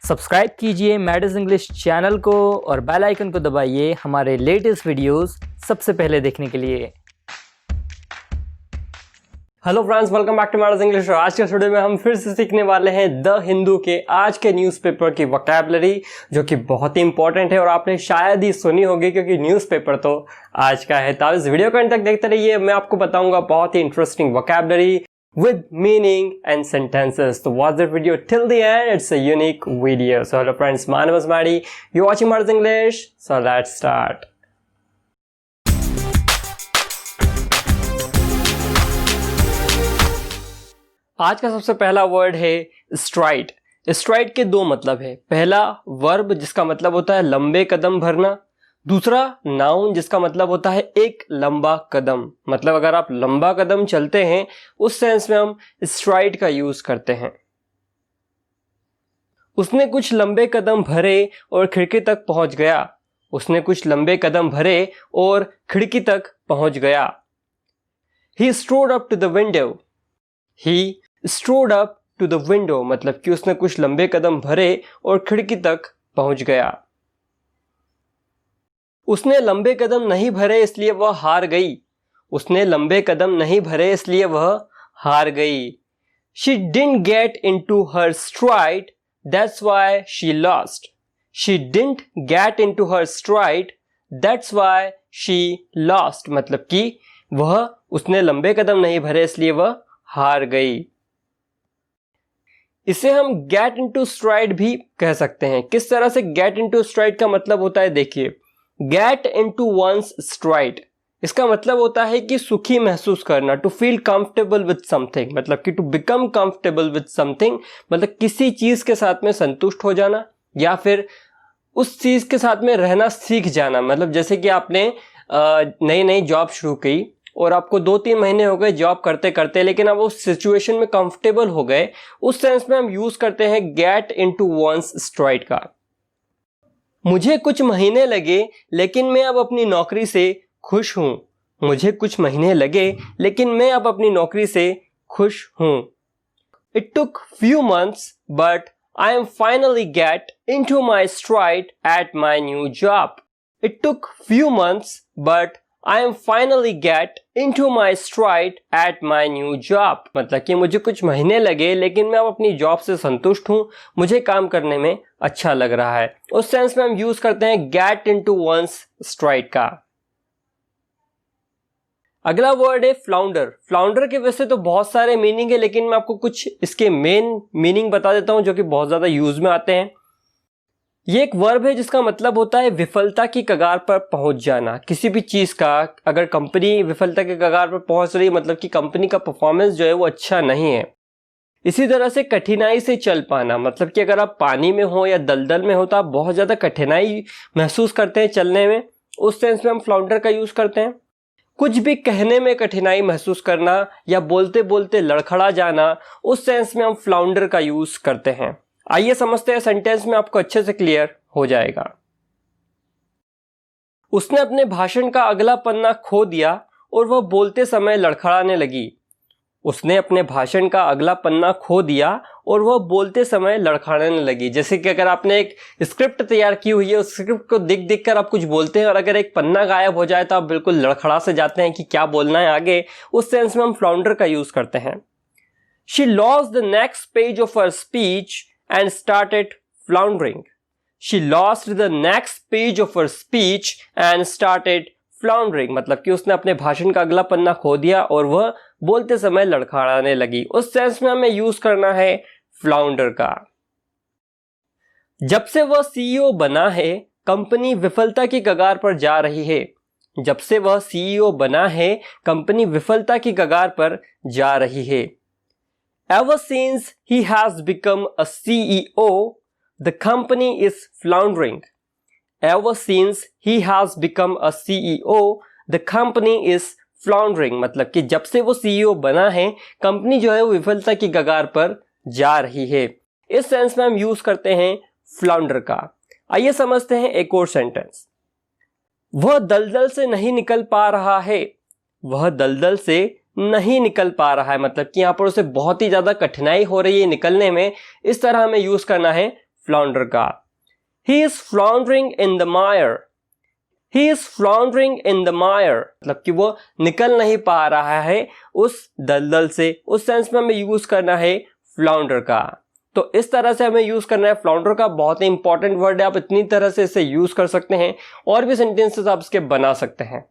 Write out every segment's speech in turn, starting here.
Subscribe कीजिए मैडस English channel को और बेल आइकन को दबाइए हमारे लेटेस्ट वीडियोस सबसे पहले देखने के लिए। Hello friends, welcome back to Mads English. और आज के वीडियो में हम फिर से सीखने वाले हैं द हिंदू के आज के न्यूज़पेपर की वोकैबुलरी, जो कि बहुत ही इंपॉर्टेंट है और आपने शायद ही सुनी होगी क्योंकि न्यूज़पेपर तो आज का है। तो इस वीडियो को अंत तक देखते रहिए, मैं आपको बताऊंगा बहुत ही interesting vocabulary with meaning and sentences. So watch the video till the end. It's a unique video. So hello friends, my name is Madi. You're watching Madis English. So let's start. आज का सबसे पहला word है STRIDE. STRIDE के दो मतलब है। पहला वर्ब जिसका मतलब होता है लंबे कदम भरना, दूसरा नाउन जिसका मतलब होता है एक लंबा कदम। मतलब अगर आप लंबा कदम चलते हैं उस सेंस में हम स्ट्राइड का यूज करते हैं। उसने कुछ लंबे कदम भरे और खिड़की तक पहुंच गया। उसने कुछ लंबे कदम भरे और खिड़की तक पहुंच गया। He strode up to the window. He strode up to the window मतलब कि उसने कुछ लंबे कदम भरे और खिड़की तक पहुंच गया। उसने लंबे कदम नहीं भरे इसलिए वह हार गई। उसने लंबे कदम नहीं भरे इसलिए वह हार गई। She didn't get into her stride, that's why she lost. She didn't get into her stride, that's why she lost मतलब कि उसने लंबे कदम नहीं भरे इसलिए वह हार गई। इसे हम get into stride भी कह सकते हैं। किस तरह से get into stride का मतलब होता है, देखिए, Get into one's stride इसका मतलब होता है कि सुखी महसूस करना, to feel comfortable with something मतलब कि to become comfortable with something मतलब किसी चीज के साथ में संतुष्ट हो जाना या फिर उस चीज के साथ में रहना सीख जाना। मतलब जैसे कि आपने नई नई जॉब शुरू की और आपको 2-3 महीने हो गए जॉब करते करते, लेकिन अब उस सिचुएशन में कंफर्टेबल हो गए, उस सेंस में हम यूज करते हैं गेट इनटू वंस स्ट्राइड का। मुझे कुछ महीने लगे लेकिन मैं अब अपनी नौकरी से खुश हूं। मुझे कुछ महीने लगे लेकिन मैं अब अपनी नौकरी से खुश हूं। It took few months but I am finally get into my stride at my new job. It took few months but I am finally get into my stride at my new job मतलब कि मुझे कुछ महीने लगे लेकिन मैं अब अपनी जॉब से संतुष्ट हूं, मुझे काम करने में अच्छा लग रहा है। उस सेंस में हम यूज करते हैं get into one's stride का। अगला वर्ड है फ्लाउंडर। फ्लाउंडर के वैसे तो बहुत सारे मीनिंग है, लेकिन मैं आपको कुछ इसके मेन मीनिंग बता देता हूं जो कि बहुत ज्यादा यूज में आते हैं। ये एक वर्ब है जिसका मतलब होता है विफलता की कगार पर पहुंच जाना। किसी भी चीज का अगर कंपनी विफलता के कगार पर पहुंच रही है मतलब कि कंपनी का परफॉर्मेंस जो है वो अच्छा नहीं है। इसी तरह से कठिनाई से चल पाना मतलब कि अगर आप पानी में हो या दलदल में हो तो आप बहुत ज्यादा कठिनाई महसूस करते हैं चलने में, उस सेंस में हम फ्लाउंडर का यूज करते हैं। कुछ भी कहने में कठिनाई महसूस करना या बोलते बोलते लड़खड़ा जाना, उस सेंस में हम फ्लाउंडर का यूज करते हैं। आइए समझते हैं, सेंटेंस में आपको अच्छे से क्लियर हो जाएगा। उसने अपने भाषण का अगला पन्ना खो दिया और वह बोलते समय लड़खड़ाने लगी। उसने अपने भाषण का अगला पन्ना खो दिया और वह बोलते समय लड़खड़ाने लगी। जैसे कि अगर आपने एक स्क्रिप्ट तैयार की हुई है, उस स्क्रिप्ट को देख कर आप कुछ बोलते हैं और अगर एक पन्ना गायब हो जाए तो आप बिल्कुल लड़खड़ा से जाते हैं कि क्या बोलना है आगे। उस सेंस में हम फ्लाउंडर का यूज करते हैं। She lost the next page of her speech and started floundering. She lost the next page of her speech and started floundering मतलब कि उसने अपने भाषण का अगला पन्ना खो दिया और वह बोलते समय लड़खड़ाने लगी। उस सेंस में हमें यूज करना है फ्लाउंडर का। जब से वह सीईओ बना है कंपनी विफलता की कगार पर जा रही है। जब से वह सीईओ बना है कंपनी विफलता की कगार पर जा रही है। Ever since he has become a CEO, the company is floundering. Ever since he has become a CEO, the company is floundering मतलब कि जब से वो CEO बना है कंपनी जो है वो विफलता की कगार पर जा रही है। इस सेंस में हम यूज करते हैं फ्लाउंडर का। आइए समझते हैं एक और सेंटेंस। वह दलदल से नहीं निकल पा रहा है। वह दलदल से नहीं निकल पा रहा है, मतलब कि यहाँ पर उसे बहुत ही ज्यादा कठिनाई हो रही है निकलने में। इस तरह हमें यूज करना है फ्लाउंडर का। He is floundering in the mire. He is floundering in the mire. मतलब कि वो निकल नहीं पा रहा है उस दलदल से। उस सेंस में हमें यूज करना है फ्लाउंडर का। तो इस तरह से हमें यूज करना है फ्लाउंडर का। बहुत ही इंपॉर्टेंट वर्ड है, आप इतनी तरह से इसे यूज कर सकते हैं और भी सेंटेंसेस आप इसके बना सकते हैं।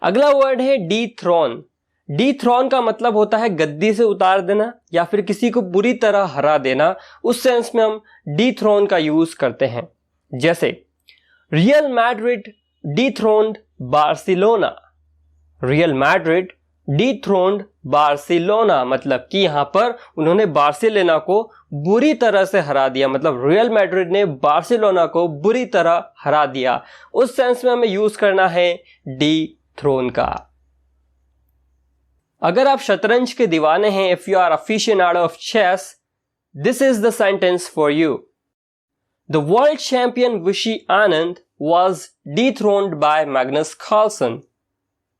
अगला वर्ड है डीथ्रोन। डीथ्रोन का मतलब होता है गद्दी से उतार देना या फिर किसी को बुरी तरह हरा देना। उस सेंस में हम डीथ्रोन का यूज करते हैं। जैसे Real Madrid dethroned Barcelona. Real Madrid dethroned Barcelona मतलब कि यहां पर उन्होंने बार्सिलोना को बुरी तरह से हरा दिया। मतलब रियल मैड्रिड ने बार्सिलोना को बुरी तरह हरा दिया। उस सेंस में हमें यूज करना है डीथ्रोन का। अगर आप शतरंज के दीवाने हैं, if you are aficionado of chess, this is the sentence for you. The world champion Vishy Anand was dethroned by Magnus Carlsen.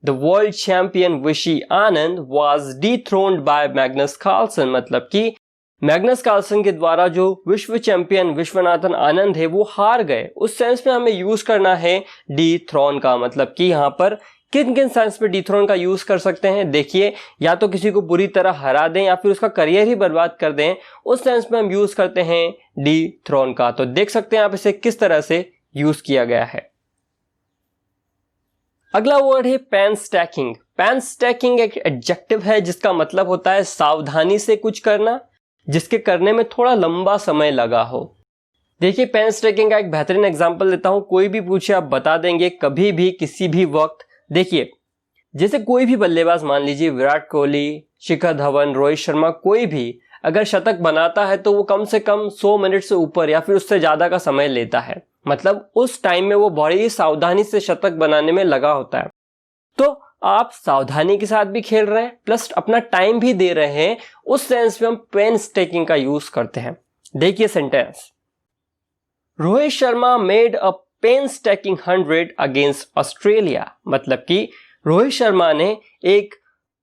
The world champion Vishy Anand was dethroned by Magnus Carlsen. मतलब कि मैग्नस कार्लसन के द्वारा जो विश्व champion Viswanathan Anand है वो हार गए। उस सेंस में हमें यूज करना है डीथ्रोन का। मतलब कि यहाँ पर किन किन सेंस में डीथ्रोन का यूज कर सकते हैं, देखिए, या तो किसी को बुरी तरह हरा दें या फिर उसका करियर ही बर्बाद कर दें। उस सेंस में हम यूज करते हैं डीथ्रोन का। तो देख सकते हैं आप इसे किस तरह से यूज किया गया है। अगला वर्ड है पेन स्टैकिंग। पेन स्टैकिंग एक एडजेक्टिव है जिसका मतलब होता है सावधानी से कुछ करना, जिसके करने में थोड़ा लंबा समय लगा हो। देखिए, पेन स्टैकिंग का एक बेहतरीन एग्जांपल देता हूं। कोई भी पूछे आप बता देंगे कभी भी किसी भी वक्त। देखिए, जैसे कोई भी बल्लेबाज, मान लीजिए विराट कोहली, शिखर धवन, रोहित शर्मा, कोई भी अगर शतक बनाता है तो वो कम से कम 100 मिनट से ऊपर या फिर उससे ज्यादा का समय लेता है। मतलब उस टाइम में वो बड़ी ही सावधानी से शतक बनाने में लगा होता है। तो आप सावधानी के साथ भी खेल रहे हैं प्लस अपना टाइम भी दे रहे हैं। उस सेंस में हम पेन स्टेकिंग का यूज करते हैं। देखिए sentence, Rohit Sharma made a painstaking 100 against Australia. मतलब कि रोहित शर्मा ने एक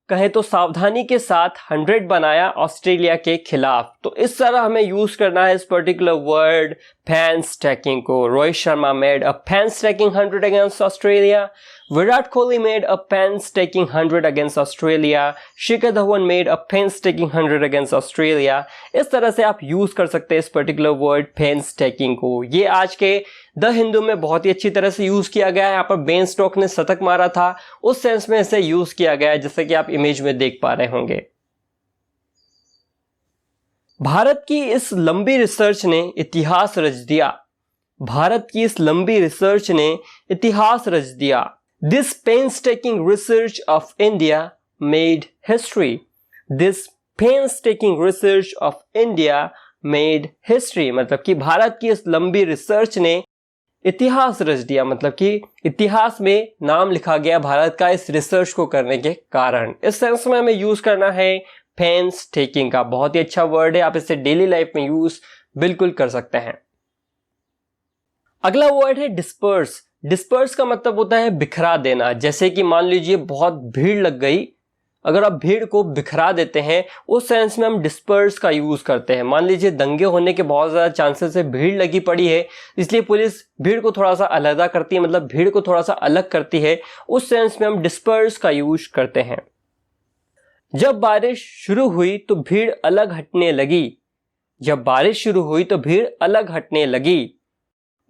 कहे तो सावधानी के साथ 100 बनाया ऑस्ट्रेलिया के खिलाफ। तो इस तरह हमें यूज करना है इस पर्टिकुलर वर्ड पेन स्टैकिंग को। Rohit Sharma made a painstaking 100 against Australia. Virat Kohli made a painstaking 100 against Australia. Shikhar Dhawan made a painstaking 100 against Australia. इस तरह से आप यूज कर सकते हैं इस पर्टिकुलर वर्ड पेन स्टैकिंग को। ये आज के द हिंदू में बहुत ही अच्छी तरह से यूज किया गया है। यहाँ पर बेन स्टोक्स ने शतक मारा था, उस सेंस में इसे यूज किया गया है, जैसे कि आप इमेज में देख पा रहे होंगे। भारत की इस लंबी रिसर्च ने इतिहास रच दिया। भारत की इस लंबी रिसर्च ने इतिहास रच दिया। This painstaking research of India made history. This painstaking research of India made history. मतलब कि भारत की इस लंबी रिसर्च ने इतिहास रच दिया। मतलब कि इतिहास में नाम लिखा गया भारत का इस रिसर्च को करने के कारण। इस सेंस में हमें यूज करना है पेनस्टेकिंग का। बहुत ही अच्छा वर्ड है, आप इसे डेली लाइफ में यूज बिल्कुल कर सकते हैं। अगला वर्ड है डिस्पर्स। डिस्पर्स का मतलब होता है बिखरा देना। जैसे कि मान लीजिए बहुत भीड़ लग गई, अगर आप भीड़ को बिखरा देते हैं, उस सेंस में हम डिस्पर्स का यूज करते हैं। मान लीजिए दंगे होने के बहुत ज्यादा चांसेस है, भीड़ लगी पड़ी है, इसलिए पुलिस भीड़ को थोड़ा सा अलग करती है, मतलब भीड़ को थोड़ा सा अलग करती है। उस सेंस में हम डिस्पर्स का यूज करते हैं। जब बारिश शुरू हुई तो भीड़ अलग हटने लगी। जब बारिश शुरू हुई तो भीड़ अलग हटने लगी।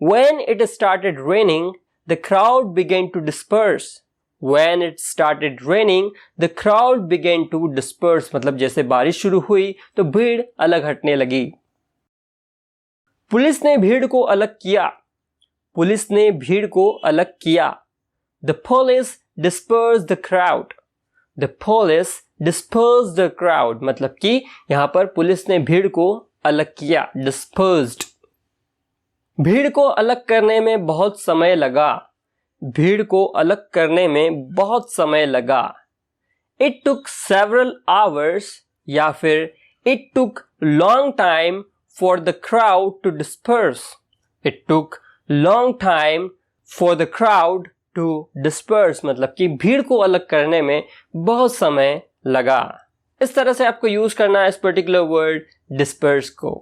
When it started raining, the crowd began to disperse. When it started raining, the crowd began to disperse. मतलब जैसे बारिश शुरू हुई तो भीड़ अलग हटने लगी। पुलिस ने भीड़ को अलग किया। पुलिस ने भीड़ को अलग किया। The police dispersed the crowd. The police dispersed the crowd. मतलब कि यहां पर पुलिस ने भीड़ को अलग किया, dispersed। भीड़ को अलग करने में बहुत समय लगा। भीड़ को अलग करने में बहुत समय लगा। It took several hours या फिर It took long time for the crowd to disperse. It took long time for the crowd to disperse. मतलब कि भीड़ को अलग करने में बहुत समय लगा। इस तरह से आपको यूज करना है इस पर्टिकुलर वर्ड डिस्पर्स को।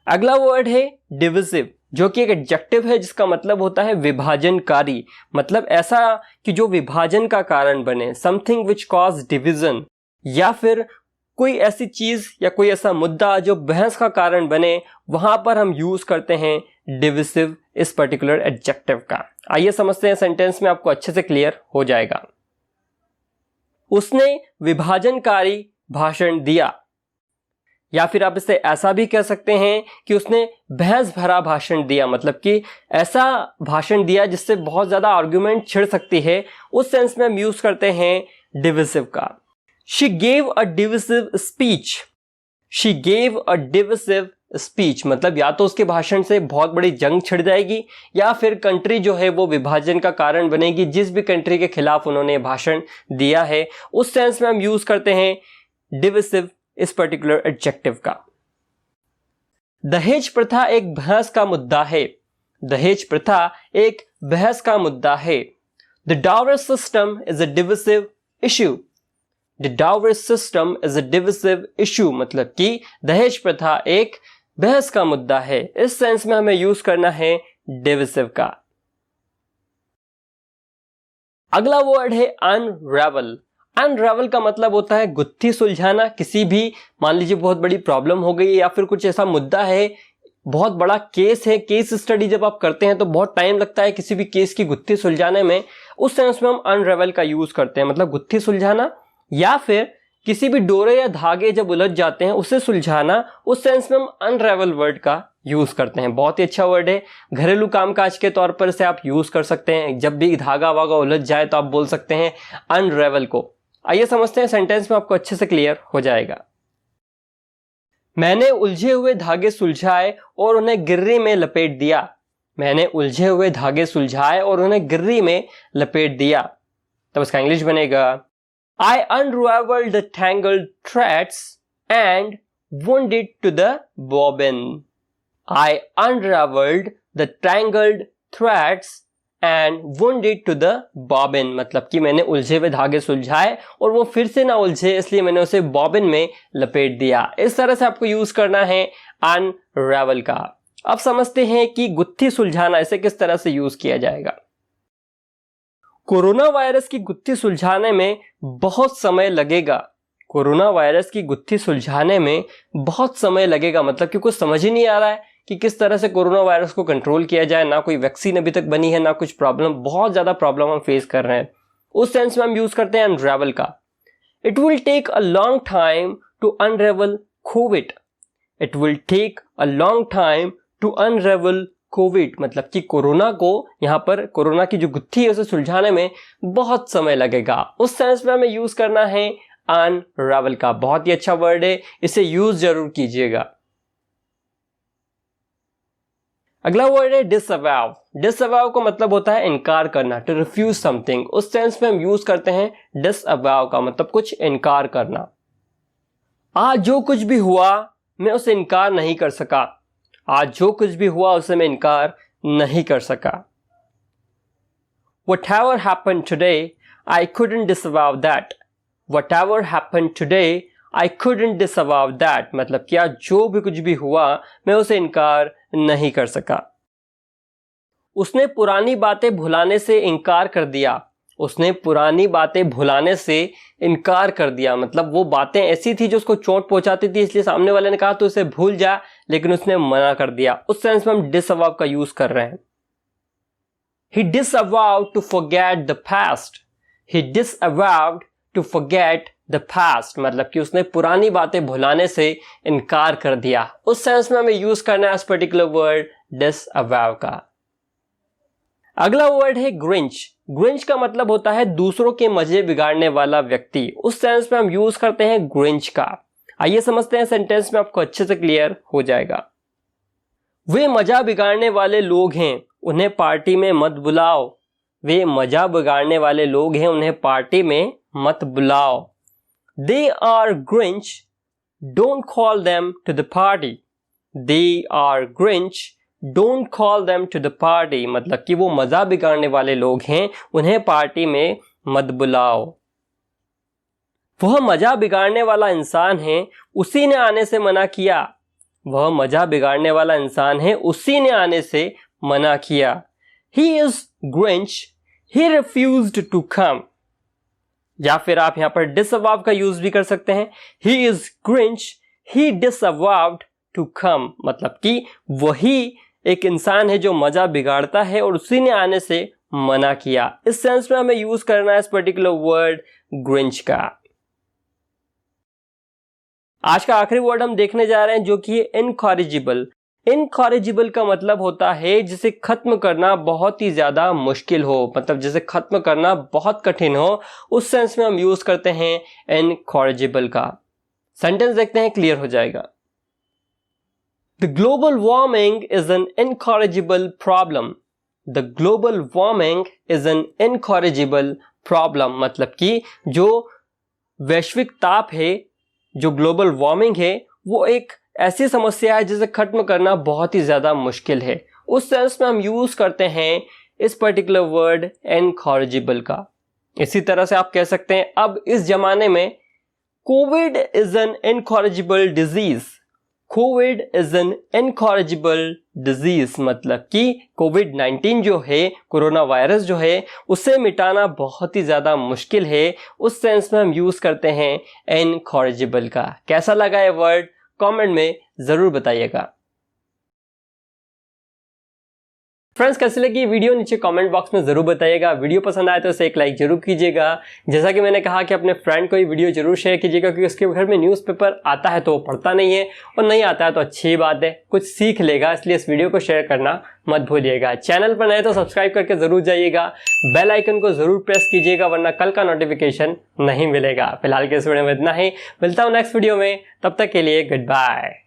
अगला वर्ड है डिविसिव, जो कि एक एडजेक्टिव है जिसका मतलब होता है विभाजनकारी, मतलब ऐसा कि जो विभाजन का कारण बने, समथिंग विच कॉज डिविजन, या फिर कोई ऐसी चीज या कोई ऐसा मुद्दा जो बहस का कारण बने, वहां पर हम यूज करते हैं डिविसिव इस पर्टिकुलर एडजेक्टिव का। आइए समझते हैं, सेंटेंस में आपको अच्छे से क्लियर हो जाएगा। उसने विभाजनकारी भाषण दिया, या फिर आप इसे ऐसा भी कह सकते हैं कि उसने बहस भरा भाषण दिया, मतलब कि ऐसा भाषण दिया जिससे बहुत ज्यादा आर्गुमेंट छिड़ सकती है। उस सेंस में हम यूज करते हैं डिविसिव का। She gave a divisive speech. She gave a divisive speech, मतलब या तो उसके भाषण से बहुत बड़ी जंग छिड़ जाएगी, या फिर कंट्री जो है वो विभाजन का कारण बनेगी। जिस भी कंट्री के खिलाफ उन्होंने भाषण दिया है, उस सेंस में हम यूज करते हैं डिविसिव इस पर्टिकुलर एडजेक्टिव का। दहेज प्रथा एक बहस का मुद्दा है। दहेज प्रथा एक बहस का मुद्दा है। The dowry system is a divisive issue. The dowry system is a divisive issue, मतलब कि दहेज प्रथा एक बहस का मुद्दा है। इस सेंस में हमें यूज करना है डिविसिव का। अगला वर्ड है अनरेवल। अनरेवल का मतलब होता है गुत्थी सुलझाना। किसी भी, मान लीजिए बहुत बड़ी प्रॉब्लम हो गई या फिर कुछ ऐसा मुद्दा है, बहुत बड़ा केस है, केस स्टडी जब आप करते हैं तो बहुत टाइम लगता है किसी भी केस की गुत्थी सुलझाने में। उस सेंस में हम अनरेवल का यूज करते हैं, मतलब गुत्थी सुलझाना, या फिर किसी भी डोरे या धागे जब उलझ जाते हैं उसे सुलझाना। उस सेंस में हम अनरेवल वर्ड का यूज करते हैं। बहुत ही अच्छा वर्ड है, घरेलू कामकाज के तौर पर इसे आप यूज कर सकते हैं। जब भी धागा वागा उलझ जाए तो आप बोल सकते हैं अनरेवल को। आइए समझते हैं, सेंटेंस में आपको अच्छे से क्लियर हो जाएगा। मैंने उलझे हुए धागे सुलझाए और उन्हें गिर्री में लपेट दिया। मैंने उलझे हुए धागे सुलझाए और उन्हें गिर्री में लपेट दिया। तब इसका इंग्लिश बनेगा I unraveled the tangled threads and wound it to the bobbin. I unraveled the tangled threads and wound it to the bobbin, मतलब कि मैंने उलझे हुए धागे सुलझाए और वो फिर से ना उलझे, इसलिए मैंने उसे बॉबिन में लपेट दिया। इस तरह से आपको यूज करना है अनरेवल का। अब समझते हैं कि गुत्थी सुलझाना, इसे किस तरह से यूज किया जाएगा। कोरोना वायरस की गुत्थी सुलझाने में बहुत समय लगेगा। कोरोना वायरस की गुत्थी सुलझाने में बहुत समय लगेगा, मतलब कि कुछ समझ ही नहीं आ रहा है कि किस तरह से कोरोना वायरस को कंट्रोल किया जाए। ना कोई वैक्सीन अभी तक बनी है, ना कुछ प्रॉब्लम, बहुत ज्यादा प्रॉब्लम हम फेस कर रहे हैं। उस सेंस में हम यूज करते हैं अनरेवल का। It will take a long time to unravel Covid. It will take a long time to unravel Covid, मतलब कि कोरोना को, यहां पर कोरोना की जो गुत्थी है उसे सुलझाने में बहुत समय लगेगा। उस सेंस में हमें यूज करना है अनरेवल का। बहुत ही अच्छा वर्ड है, इसे यूज जरूर कीजिएगा। अगला वर्ड है डिसअवाव। डिसअवाव का मतलब होता है इनकार करना, टू रिफ्यूज समथिंग। उस सेंस में हम यूज करते हैं डिसअवाव का, मतलब कुछ इनकार करना। आज जो कुछ भी हुआ मैं उसे इनकार नहीं कर सका। आज जो कुछ भी हुआ उसे मैं इनकार नहीं कर सका। Whatever happened today, I couldn't disavow that. Whatever happened today, I couldn't disavow that. मतलब कि आज जो भी कुछ भी हुआ मैं उसे इनकार नहीं कर सका। उसने पुरानी बातें भुलाने से इनकार कर दिया। उसने पुरानी बातें भुलाने से इनकार कर दिया, मतलब वो बातें ऐसी थी जो उसको चोट पहुंचाती थी, इसलिए सामने वाले ने कहा तो उसे भूल जा, लेकिन उसने मना कर दिया। उस सेंस में हम डिसअवाव का यूज कर रहे हैं। He disavowed to forget the past. He disavowed to forget the past, मतलब कि उसने पुरानी बातें भुलाने से इनकार कर दिया। उस सेंस में हमें यूज करना है इस पर्टिकुलर वर्ड डिसअवाव का। अगला वर्ड है ग्रिंच। ग्रिंच का मतलब होता है दूसरों के मजे बिगाड़ने वाला व्यक्ति। उस सेंस में हम यूज करते हैं ग्रिंच का। आइए समझते हैं, सेंटेंस में आपको अच्छे से क्लियर हो जाएगा। वे मजा बिगाड़ने वाले लोग हैं, उन्हें पार्टी में मत बुलाओ। वे मजा बिगाड़ने वाले लोग हैं, उन्हें पार्टी में मत बुलाओ। They are Grinch, don't call them to the party. They are Grinch, don't call them to the party, मतलब कि वो मजा बिगाड़ने वाले लोग हैं, उन्हें पार्टी में मत बुलाओ। वह मजा बिगाड़ने वाला इंसान है, उसी ने आने से मना किया। वह मजा बिगाड़ने वाला इंसान है, उसी ने आने से मना किया। He is Grinch, he refused to come। या फिर आप यहां पर disavowed का यूज भी कर सकते हैं। He is Grinch, he disavowed to come, मतलब कि वही एक इंसान है जो मजा बिगाड़ता है और उसी ने आने से मना किया। इस सेंस में हमें यूज करना है इस पर्टिकुलर वर्ड ग्रिंच का। आज का आखिरी वर्ड हम देखने जा रहे हैं जो कि इनकॉरिजिबल। इनकॉरिजिबल का मतलब होता है जिसे खत्म करना बहुत ही ज्यादा मुश्किल हो, मतलब जिसे खत्म करना बहुत कठिन हो, उस सेंस में हम यूज करते हैं इनकॉरिजिबल का। सेंटेंस देखते हैं, क्लियर हो जाएगा। The global warming is an incorrigible problem। The global warming is an incorrigible problem, मतलब कि जो वैश्विक ताप है, जो ग्लोबल वार्मिंग है, वो एक ऐसी समस्या है जिसे खत्म करना बहुत ही ज्यादा मुश्किल है। उस सेंस में हम यूज करते हैं इस पर्टिकुलर वर्ड इनकॉरिजिबल का। इसी तरह से आप कह सकते हैं अब इस जमाने में Covid is an incorrigible disease. Covid is an incorrigible disease, मतलब कि कोविड-19 जो है, कोरोना वायरस जो है, उसे मिटाना बहुत ही ज्यादा मुश्किल है। उस सेंस में हम यूज करते हैं इनकॉरिजिबल का। कैसा लगा ये वर्ड कमेंट में जरूर बताइएगा। फ्रेंड्स, कैसी लगी वीडियो नीचे कमेंट बॉक्स में जरूर बताइएगा। वीडियो पसंद आए तो इसे एक लाइक जरूर कीजिएगा। जैसा कि मैंने कहा कि अपने फ्रेंड को ये वीडियो जरूर शेयर कीजिएगा, क्योंकि उसके घर में न्यूज़पेपर आता है तो वो पढ़ता नहीं है, और नहीं आता है तो अच्छी बात है, कुछ सीख लेगा। इसलिए इस वीडियो को शेयर करना मत भूलिएगा। चैनल पर नए तो सब्सक्राइब करके जरूर जाइएगा, बेल आइकन को जरूर प्रेस कीजिएगा, वरना कल का नोटिफिकेशन नहीं मिलेगा। फिलहाल के इस वीडियो में इतना ही, मिलता हूँ नेक्स्ट वीडियो में, तब तक के लिए गुड बाय।